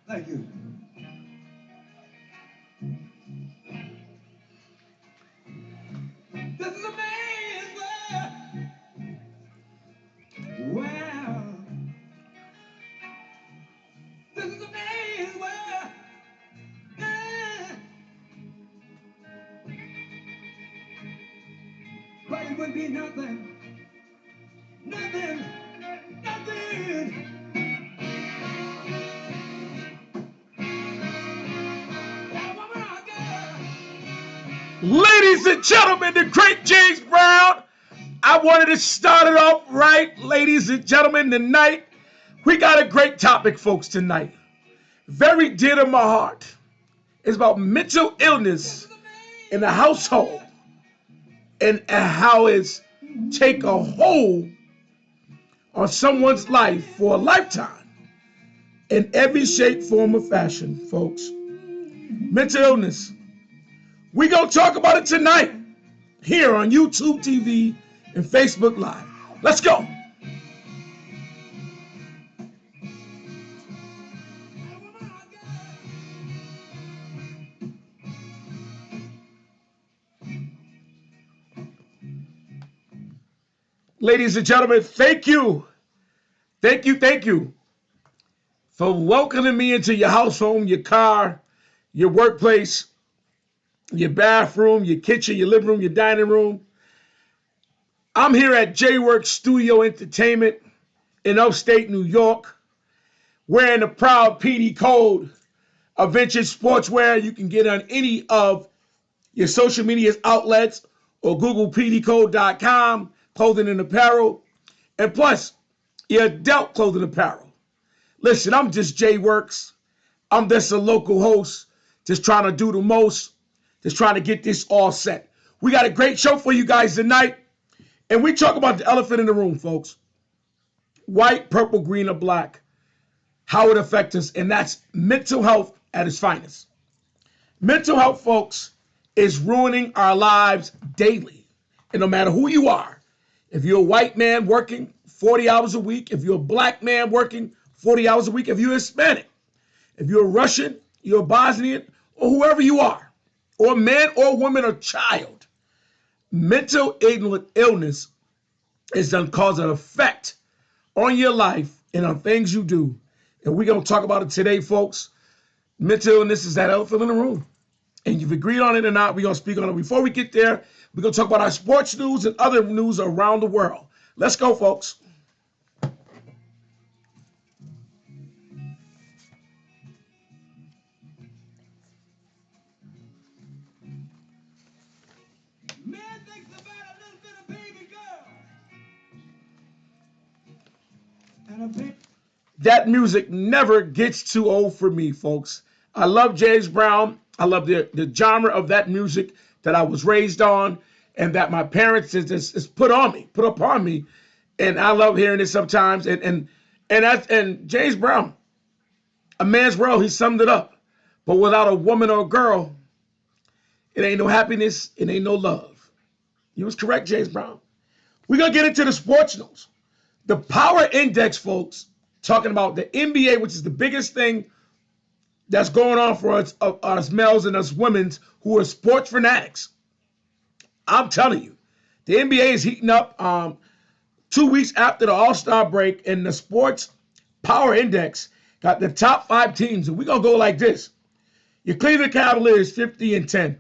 Thank you. This is a man's world. Wow. This is a man's world. Ah. But it would be nothing, nothing, nothing. That woman I got. Ladies and gentlemen, the great James Brown. I wanted to start it off right, ladies and gentlemen, tonight. We got a great topic, folks, tonight. Very dear to my heart. It's about mental illness in the household and how it's take a hold on someone's life for a lifetime in every shape, form, or fashion, folks. Mental illness. We gonna talk about it tonight here on YouTube TV and Facebook Live. Let's go. Ladies and gentlemen, thank you. Thank you for welcoming me into your house, home, your car, your workplace, your bathroom, your kitchen, your living room, your dining room. I'm here at J-Works Studio Entertainment in upstate New York, wearing the proud PD code of vintage sportswear. You can get on any of your social media outlets or Google PDcode.com, clothing and apparel, and plus your adult clothing apparel. Listen, I'm just J-Works. I'm just a local host, just trying to do the most, just trying to get this all set. We got a great show for you guys tonight, and we talk about the elephant in the room, folks. White, purple, green, or black, how it affects us, and that's mental health at its finest. Mental health, folks, is ruining our lives daily, and no matter who you are, if you're a white man working 40 hours a week, if you're a black man working 40 hours a week, if you're Hispanic, if you're Russian, you're Bosnian, or whoever you are, or man or woman or child, mental illness is going to cause an effect on your life and on things you do. And we're going to talk about it today, folks. Mental illness is that elephant in the room. And you've agreed on it or not, we're going to speak on it. Before we get there, we're going to talk about our sports news and other news around the world. Let's go, folks. Man thinks about a little bit of baby girl. And a baby. That music never gets too old for me, folks. I love James Brown. I love the genre of that music that I was raised on and that my parents is put upon me. And I love hearing it sometimes. And James Brown, a man's world, he summed it up. But without a woman or a girl, it ain't no happiness, it ain't no love. He was correct, James Brown. We're going to get into the sports news. The power index, folks, talking about the NBA, which is the biggest thing that's going on for us males and us women who are sports fanatics. I'm telling you, the NBA is heating up 2 weeks after the All-Star break, and the sports power index got the top 5 teams. And we're going to go like this. Your Cleveland Cavaliers, 50-10.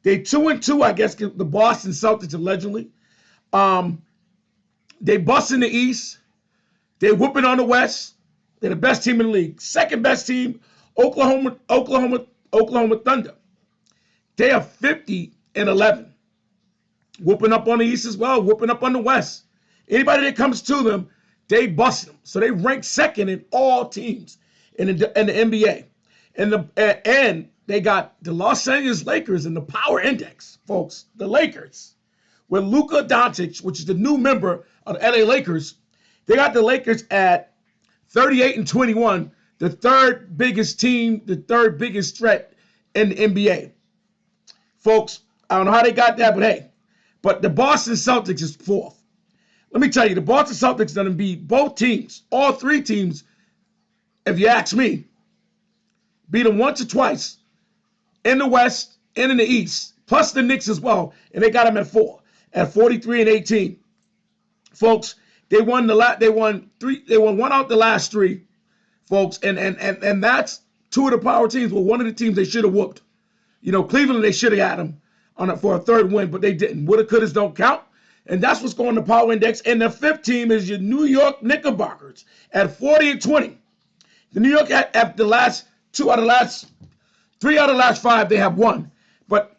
They 2-2, I guess, the Boston Celtics allegedly. They bust in the East. They're whooping on the West. They're the best team in the league. Second best team, Oklahoma Thunder. They are 50-11. Whooping up on the East as well, whooping up on the West. Anybody that comes to them, they bust them. So they rank second in all teams in the NBA. And they got the Los Angeles Lakers in the power index, folks. The Lakers. With Luka Doncic, which is the new member of the LA Lakers, they got the Lakers at 38-21, the third biggest team, the third biggest threat in the NBA. Folks, I don't know how they got that, but hey. But the Boston Celtics is fourth. Let me tell you, the Boston Celtics done beat both teams, all 3 teams, if you ask me. beat them once or twice in the West and in the East, plus the Knicks as well, and they got them at 4, at 43-18. Folks, they won one out the last 3, folks, and that's 2 of the power teams. Well, one of the teams they should have whooped. Cleveland, they should have had them for a 3rd win, but they didn't. Woulda, couldas don't count. And that's what's going to Power Index. And the 5th team is your New York Knickerbockers at 40-20. The New York at the last 3 out of the last 5, they have won. But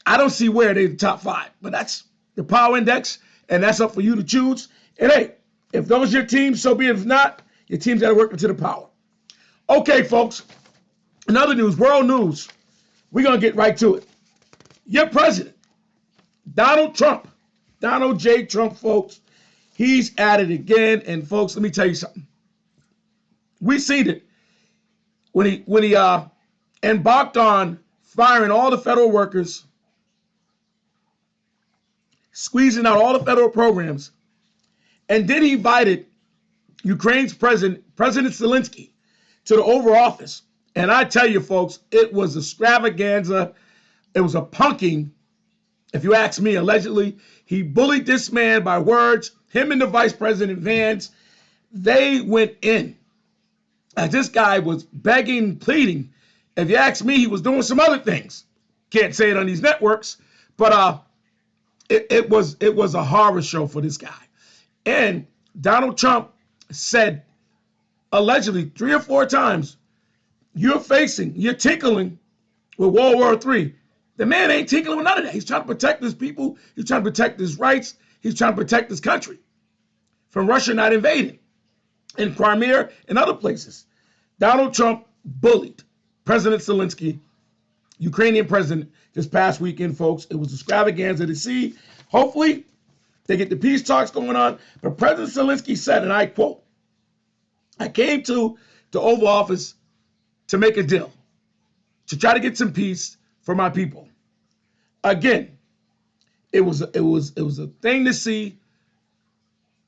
I don't see where they're the top 5. But that's the Power Index, and that's up for you to choose. And hey, if those are your teams, so be it. If not, your team's got to work into the power. Okay, folks. In other news, world news, we're going to get right to it. Your president, Donald Trump, Donald J. Trump, folks, he's at it again. And, folks, let me tell you something. We seen it when he embarked on firing all the federal workers, squeezing out all the federal programs, and then he invited Ukraine's President Zelensky to the Oval Office. And I tell you, folks, it was extravaganza. It was a punking, if you ask me, allegedly. He bullied this man by words. Him and the Vice President Vance, they went in. As this guy was begging, pleading. If you ask me, he was doing some other things. Can't say it on these networks, but it was a horror show for this guy. And Donald Trump said, allegedly, 3 or 4 times, you're tinkling with World War III. The man ain't tinkling with none of that. He's trying to protect his people. He's trying to protect his rights. He's trying to protect his country from Russia not invading in Crimea and other places. Donald Trump bullied President Zelensky, Ukrainian president, this past weekend, folks. It was extravaganza to see. Hopefully, they get the peace talks going on. But President Zelensky said, and I quote, I came to the Oval Office to make a deal, to try to get some peace for my people. Again, it was a thing to see.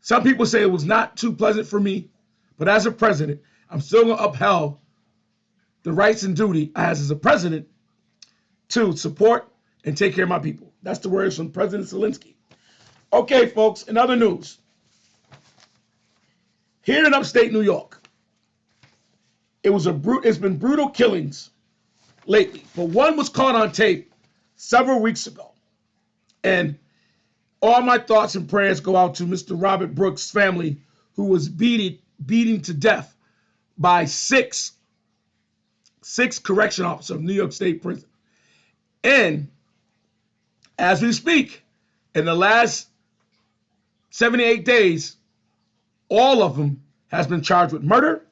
Some people say it was not too pleasant for me, but as a president, I'm still going to upheld the rights and duty as a president to support and take care of my people. That's the words from President Zelensky. Okay, folks, in other news, here in upstate New York, it's been brutal killings lately, but one was caught on tape several weeks ago. And all my thoughts and prayers go out to Mr. Robert Brooks' family, who was beaten to death by six correction officers of New York State Prison. And as we speak, in the last 78 days, all of them has been charged with murder,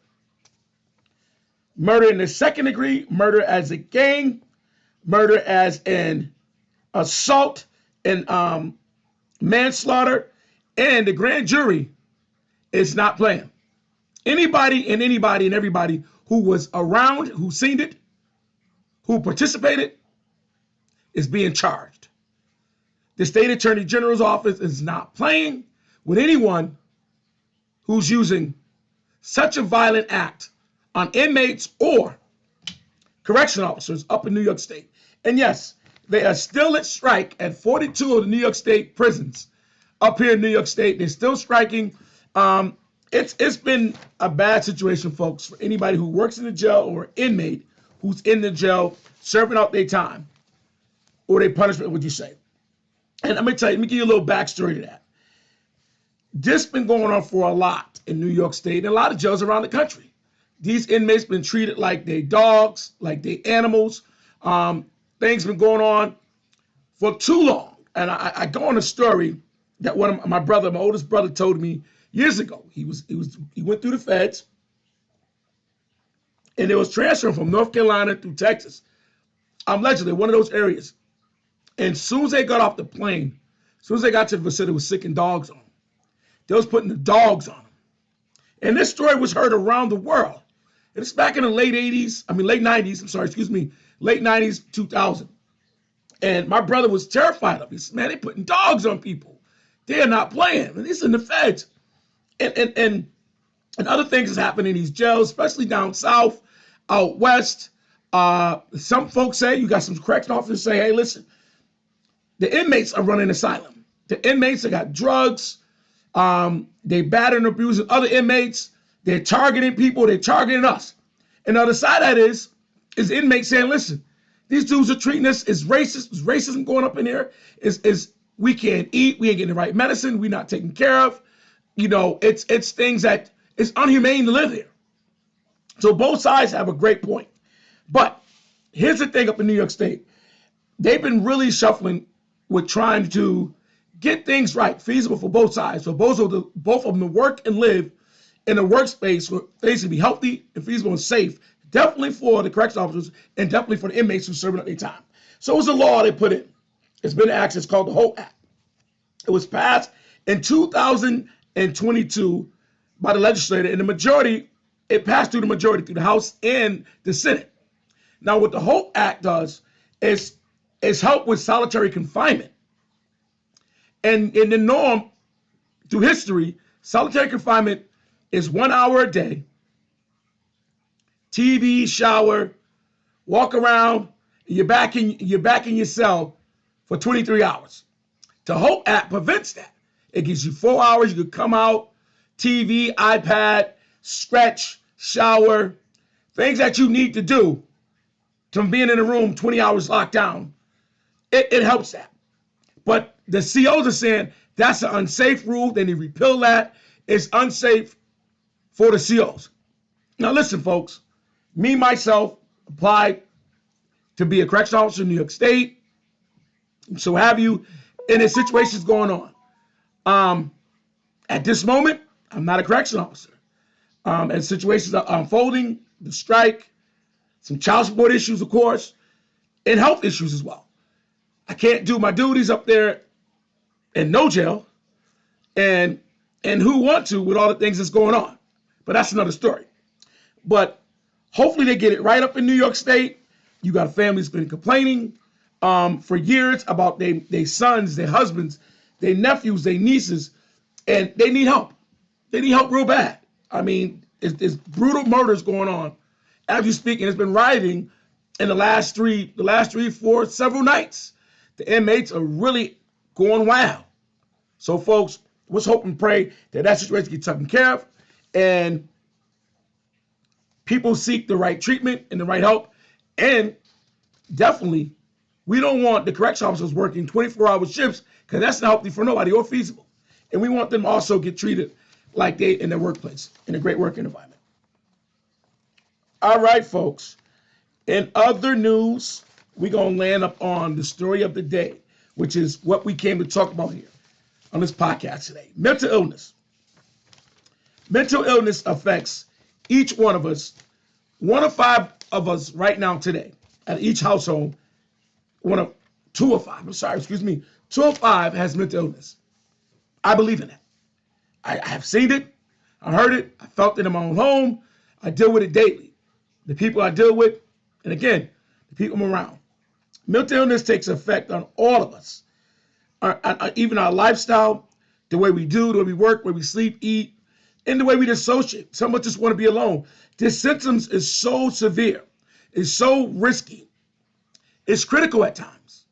murder in the 2nd degree, murder as a gang, murder as an assault and manslaughter, and the grand jury is not playing. Anybody and everybody who was around, who seen it, who participated, is being charged. The state attorney general's office is not playing with anyone who's using such a violent act on inmates or correction officers up in New York State. And yes, they are still at strike at 42 of the New York State prisons up here in New York State. They're still striking. It's been a bad situation, folks, for anybody who works in the jail or inmate who's in the jail serving out their time or their punishment, would you say. And let me give you a little backstory to that. This been going on for a lot in New York State and a lot of jails around the country. These inmates been treated like they dogs, like they animals. Things been going on for too long. And I go on a story that one of my oldest brother told me years ago. He went through the feds, and it was transferring from North Carolina through Texas. Allegedly, one of those areas. And as soon as they got off the plane, as soon as they got to the facility, was sicking dogs on them. They was putting the dogs on them. And this story was heard around the world. It's back in the late 90s, late 90s, 2000. And my brother was terrified of it. He said, man, they putting dogs on people. They are not playing. And it's in the feds. And other things is happening in these jails, especially down south, out west. Some folks say, you got some correction officers say, hey, listen, the inmates are running the asylum. The inmates have got drugs. They batter and abusing other inmates. They're targeting people. They're targeting us. And the other side of that is inmates saying, listen, these dudes are treating us as racist. There's racism going up in here. Is we can't eat. We ain't getting the right medicine. We're not taken care of. You know, it's things that it's unhumane to live here. So both sides have a great point. But here's the thing up in New York State. They've been really shuffling with trying to get things right, feasible for both sides, for both of them to work and live in a workspace where things can be healthy and feasible and safe, definitely for the correctional officers and definitely for the inmates who are serving up their time. So it was a law they put in. It's been enacted. It's called the HOPE Act. It was passed in 2022 by the legislature, and the majority, it passed through the majority, through the House and the Senate. Now, what the HOPE Act does is help with solitary confinement. And in the norm, through history, solitary confinement is 1 hour a day, TV, shower, walk around, and you're back in your cell for 23 hours. The HOPE Act prevents that. It gives you 4 hours. You could come out, TV, iPad, stretch, shower, things that you need to do from being in a room 20 hours locked down. It helps that. But the COs are saying that's an unsafe rule. They need to repeal that. It's unsafe for the COs. Now listen, folks, me, myself, applied to be a correctional officer in New York State. So have you, and there's situations going on. At this moment, I'm not a correctional officer. As situations are unfolding, the strike, some child support issues, of course, and health issues as well. I can't do my duties up there in no jail, and who want to with all the things that's going on. But that's another story. But hopefully they get it right up in New York State. You got families been complaining for years about their sons, their husbands, their nephews, their nieces, and they need help. They need help real bad. I mean, it's brutal murders going on as you speak, and it's been rioting in the last three, four, several nights. The inmates are really going wild. So, folks, let's hope and pray that situation gets taken care of and people seek the right treatment and the right help. And definitely, we don't want the correctional officers working 24-hour shifts because that's not healthy for nobody or feasible. And we want them to also get treated like they in their workplace, in a great working environment. All right, folks. In other news, we're going to land up on the story of the day, which is what we came to talk about here on this podcast today. Mental illness. Mental illness affects each one of us. 1 of 5 of us right now today at each household, 2 of 5 has mental illness. I believe in that. I have seen it. I heard it. I felt it in my own home. I deal with it daily. The people I deal with, and again, the people I'm around. Mental illness takes effect on all of us. Even our lifestyle, the way we do, the way we work, the way we sleep, eat, and the way we dissociate. Some of us just want to be alone. The symptoms is so severe. It's so risky. It's critical at times.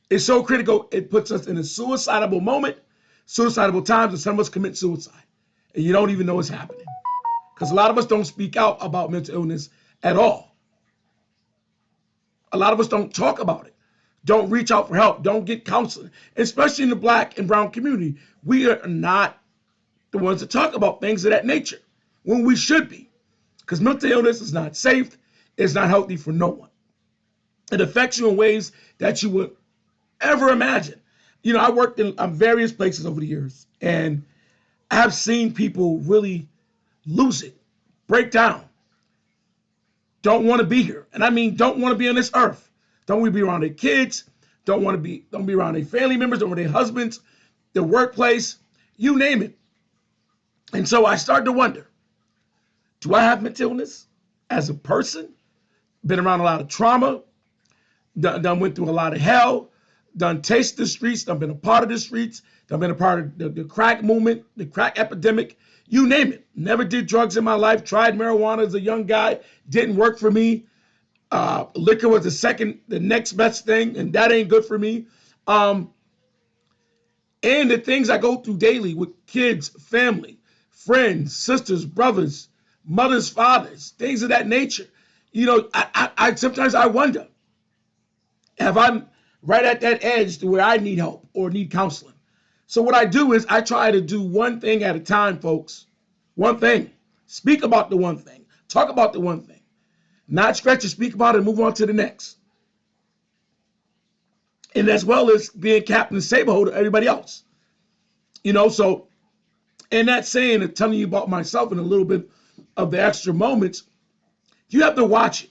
It's so critical, it puts us in a suicidal moment, suicidal times, and some of us commit suicide. And you don't even know it's happening. Because a lot of us don't speak out about mental illness at all. A lot of us don't talk about it. Don't reach out for help. Don't get counseling. Especially in the Black and brown community. We are not the ones that talk about things of that nature when we should be. Because mental illness is not safe. It's not healthy for no one. It affects you in ways that you would ever imagine. You know, I worked in various places over the years, and I've seen people really lose it, break down, don't want to be here. And I mean, don't want to be on this earth. Don't want to be around their kids. Don't be around their family members, don't want their husbands, their workplace, you name it. And so I started to wonder, do I have mental illness as a person? Been around a lot of trauma, done went through a lot of hell, done tasted the streets, done been a part of the streets, done been a part of the crack movement, the crack epidemic, you name it. Never did drugs in my life, tried marijuana as a young guy, didn't work for me. Liquor was the next best thing, and that ain't good for me. Um, and the things I go through daily with kids, family, friends, sisters, brothers, mothers, fathers, things of that nature. You know, I sometimes I wonder if I'm right at that edge to where I need help or need counseling. So what I do is I try to do one thing at a time, folks. One thing. Speak about the one thing. Talk about the one thing. Not stretch it, speak about it, and move on to the next. And as well as being Captain Saberhold to everybody else. You know, so in that saying and telling you about myself and a little bit of the extra moments, you have to watch it.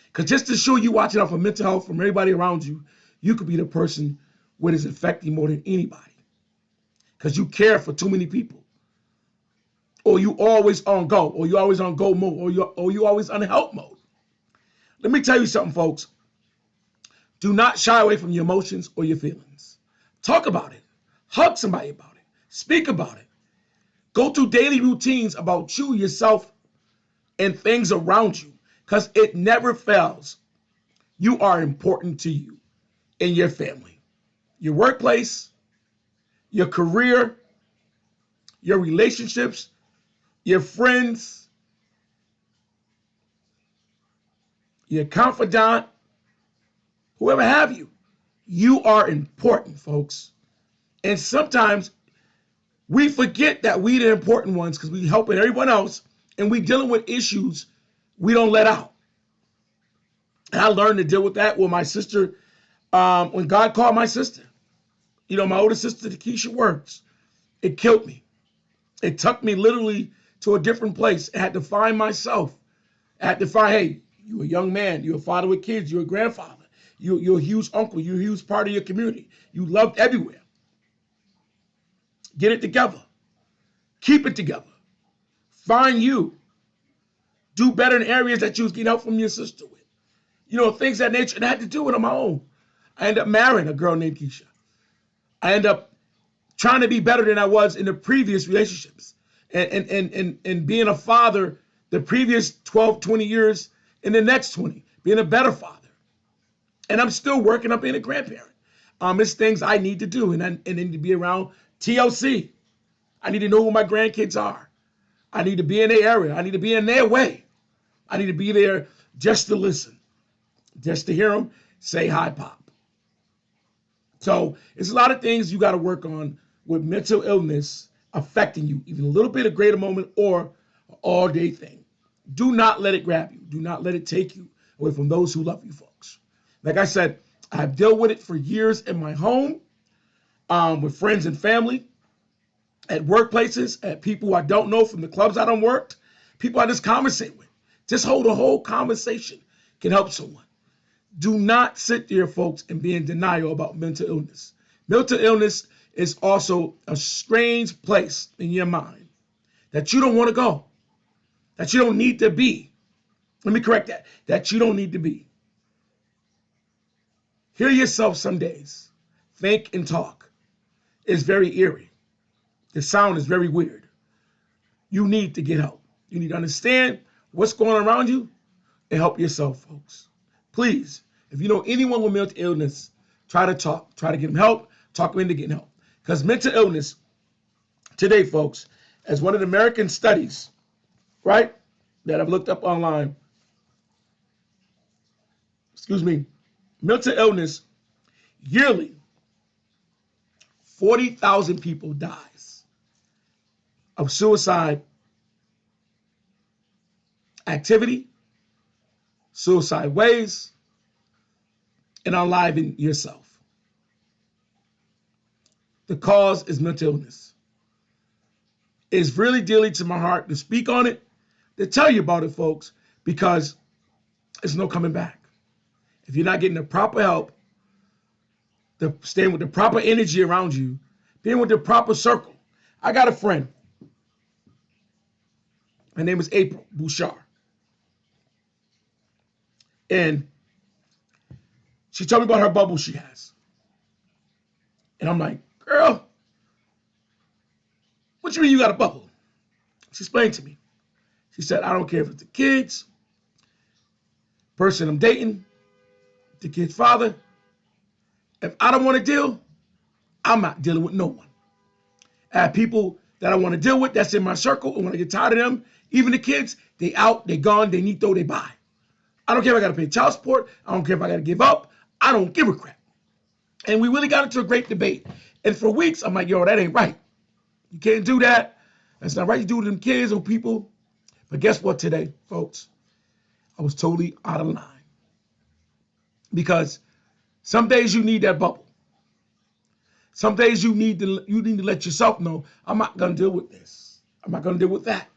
Because just to show you watching out for mental health from everybody around you, you could be the person what is affecting more than anybody. Because you care for too many people. Or you always on go, or you always on go mode, or you always on help mode. Let me tell you something, folks. Do not shy away from your emotions or your feelings. Talk about it. Hug somebody about it. Speak about it. Go through daily routines about you, yourself, and things around you. Because it never fails. You are important to you and your family, your workplace, your career, your relationships, your friends, your confidant, whoever have you. You are important, folks. And sometimes we forget that we the important ones because we helping everyone else and we dealing with issues we don't let out. And I learned to deal with that with my sister when God called my sister. You know, my older sister, Keisha Works. It killed me. It took me literally to a different place. I had to find myself. I had to find, hey, you're a young man. You're a father with kids. You're a grandfather. You're a huge uncle. You're a huge part of your community. You loved everywhere. Get it together. Keep it together. Find you. Do better in areas that you was getting help from your sister with. You know, things of that nature. And I had to do it on my own. I ended up marrying a girl named Keisha. I ended up trying to be better than I was in the previous relationships. And being a father the previous 12, 20 years in the next 20, being a better father. And I'm still working up being a grandparent. It's things I need to do. And I need to be around TLC. I need to know who my grandkids are. I need to be in their area. I need to be in their way. I need to be there just to listen, just to hear them say hi, Pop. So it's a lot of things you got to work on with mental illness affecting you, even a little bit, a greater moment, or an all-day thing. Do not let it grab you. Do not let it take you away from those who love you, folks. Like I said, I've dealt with it for years in my home, with friends and family, at workplaces, at people I don't know from the clubs I don't worked, people I just conversate with. Just hold a whole conversation can help someone. Do not sit there, folks, and be in denial about mental illness. Mental illness is also a strange place in your mind that you don't want to go, that you don't need to be. Let me correct that. That you don't need to be. Hear yourself some days. Think and talk. It's very eerie. The sound is very weird. You need to get help. You need to understand what's going on around you and help yourself, folks. Please, if you know anyone with mental illness, try to talk. Try to get them help. Talk them into getting help. Because mental illness today, folks, as one of the American studies, right, that I've looked up online, mental illness, yearly, 40,000 people dies of suicide activity, suicide ways, and unaliving yourself. The cause is mental illness. It's really dearly to my heart to speak on it, to tell you about it, folks, because there's no coming back. If you're not getting the proper help, staying with the proper energy around you, being with the proper circle. I got a friend. Her name is April Bouchard. And she told me about her bubble she has. And I'm like, girl, what you mean you got a bubble? She explained to me. She said, I don't care if it's the kids, person I'm dating, the kid's father. If I don't want to deal, I'm not dealing with no one. I have people that I want to deal with that's in my circle, and when I get tired of them, even the kids, they out, they gone, they need, they buy. I don't care if I got to pay child support. I don't care if I got to give up. I don't give a crap. And we really got into a great debate. And for weeks, I'm like, yo, that ain't right. You can't do that. That's not right. You do to them kids or people. But guess what today, folks? I was totally out of line. Because some days you need that bubble. Some days you need to let yourself know, I'm not going to deal with this. I'm not going to deal with that.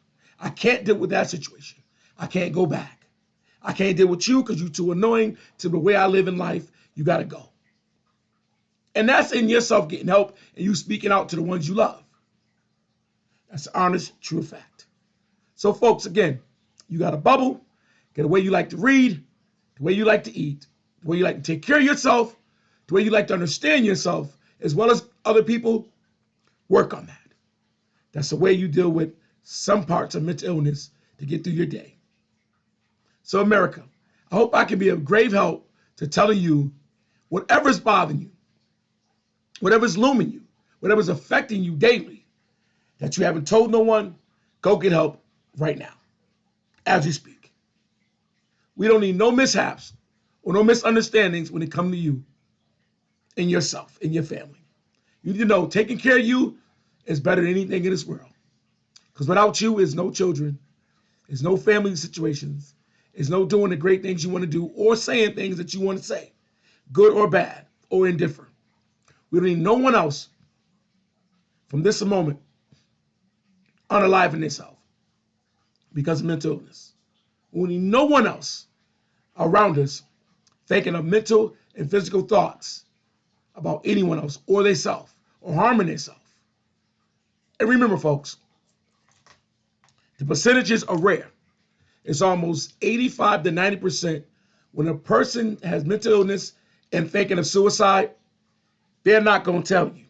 I can't deal with that situation. I can't go back. I can't deal with you because you're too annoying to the way I live in life. You got to go. And that's in yourself getting help and you speaking out to the ones you love. That's honest, true fact. So, folks, again, you got a bubble, get a way you like to read, the way you like to eat, the way you like to take care of yourself, the way you like to understand yourself, as well as other people. Work on that. That's the way you deal with some parts of mental illness to get through your day. So, America, I hope I can be of grave help to telling you whatever's bothering you, whatever's looming you, whatever's affecting you daily, that you haven't told no one, go get help right now, as you speak. We don't need no mishaps or no misunderstandings when it comes to you and yourself and your family. You need to know taking care of you is better than anything in this world. Because without you, there's no children, there's no family situations, there's no doing the great things you want to do or saying things that you want to say, good or bad or indifferent. We don't need no one else from this moment unaliving themselves because of mental illness. We need no one else around us thinking of mental and physical thoughts about anyone else or themselves or harming themselves. And remember, folks, the percentages are rare. It's almost 85 to 90% when a person has mental illness and thinking of suicide, they're not going to tell you.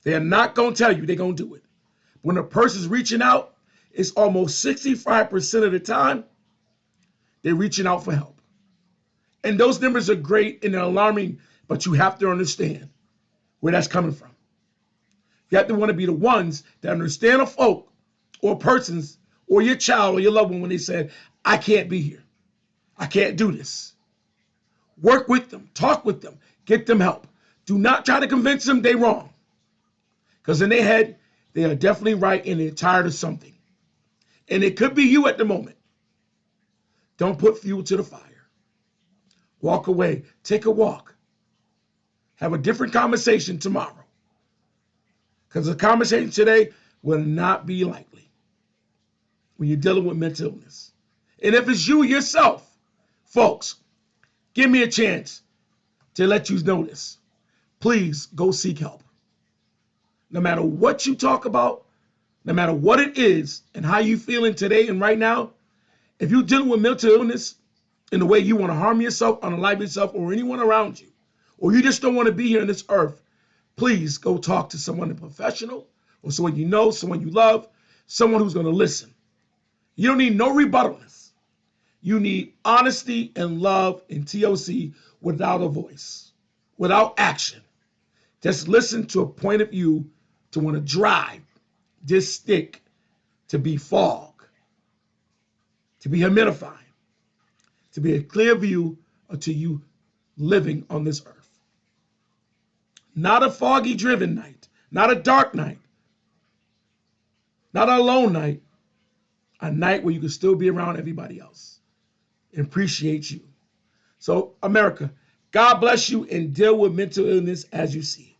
They're not going to tell you they're going to do it. When a person's reaching out, it's almost 65% of the time they're reaching out for help. And those numbers are great and they're alarming, but you have to understand where that's coming from. You have to want to be the ones that understand a folk or persons or your child or your loved one when they said, I can't be here. I can't do this. Work with them, talk with them, get them help. Do not try to convince them they're wrong. Because in their head, they are definitely right and they're tired of something. And it could be you at the moment. Don't put fuel to the fire. Walk away. Take a walk. Have a different conversation tomorrow. Because the conversation today will not be likely when you're dealing with mental illness. And if it's you yourself, folks, give me a chance to let you know this. Please go seek help. No matter what you talk about, no matter what it is and how you feeling today and right now, if you're dealing with mental illness in the way you want to harm yourself, unalive yourself, or anyone around you, or you just don't want to be here on this earth, please go talk to someone, a professional, or someone you know, someone you love, someone who's going to listen. You don't need no rebuttalness. You need honesty and love and TOC without a voice, without action. Just listen to a point of view to want to drive this stick to be fog, to be humidifying, to be a clear view to you living on this earth. Not a foggy driven night, not a dark night, not a lone night, a night where you can still be around everybody else and appreciate you. So, America, God bless you and deal with mental illness as you see it.